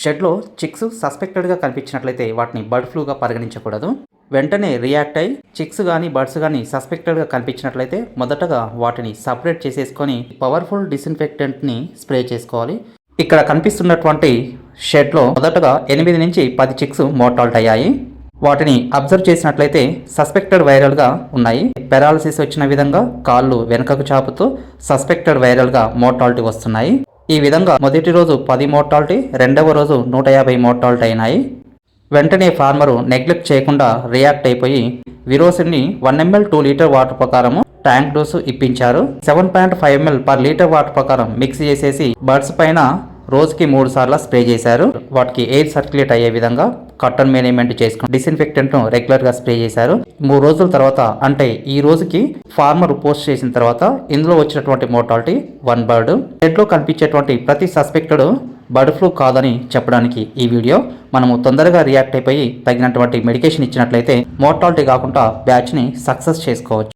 షెడ్లో చిక్స్ సస్పెక్టెడ్గా కనిపించినట్లయితే వాటిని బర్డ్ ఫ్లూగా పరిగణించకూడదు. వెంటనే రియాక్ట్ అయి చిక్స్ కానీ బర్డ్స్ కానీ సస్పెక్టెడ్గా కనిపించినట్లయితే మొదటగా వాటిని సపరేట్ చేసేసుకొని పవర్ఫుల్ డిస్ఇన్ఫెక్టెంట్ని స్ప్రే చేసుకోవాలి. ఇక్కడ కనిపిస్తున్నటువంటి షెడ్లో మొదటగా 8 నుంచి 10 చిక్స్ మోర్టాల్ట్ అయ్యాయి. వాటిని అబ్జర్వ్ చేసినట్లయితే సస్పెక్టెడ్ వైరల్గా ఉన్నాయి. పెరాలసిస్ వచ్చిన విధంగా కాళ్ళు వెనుకకు చాపుతూ సస్పెక్టెడ్ వైరల్గా మోర్టాలిటీ వస్తున్నాయి. ఈ విధంగా మొదటి రోజు 10 మోర్టాలిటీ, రెండవ రోజు 150 మోర్టాలిటీ అయినాయి. వెంటనే ఫార్మరు నెగ్లెక్ట్ చేయకుండా రియాక్ట్ అయిపోయి విరోసిన్ని 1 ml 2 లీటర్ వాటర్ ప్రకారము ట్యాంక్ డోసు ఇప్పించారు. 7.5 ml పర్ లీటర్ వాటర్ ప్రకారం మిక్స్ చేసేసి బర్డ్స్ పైన రోజుకి 3 సార్లు స్ప్రే చేశారు. వాటికి ఎయిర్ సర్క్యులేట్ అయ్యే విధంగా కాటన్ మేనేజ్మెంట్ చేసుకుని డిస్ఇన్ఫెక్టెంట్ను రెగ్యులర్గా స్ప్రే చేశారు. 3 రోజుల తర్వాత అంటే ఈ రోజుకి ఫార్మర్ పోస్ట్ చేసిన తర్వాత ఇందులో వచ్చినటువంటి మోర్టాలిటీ 1 బర్డ్. షెడ్లో కనిపించేటువంటి ప్రతి సస్పెక్టెడ్ బర్డ్ ఫ్లూ కాదని చెప్పడానికి ఈ వీడియో. మనము తొందరగా రియాక్ట్ అయిపోయి తగినటువంటి మెడికేషన్ ఇచ్చినట్లయితే మోర్టాలిటీ కాకుండా బ్యాచ్ని సక్సెస్ చేసుకోవచ్చు.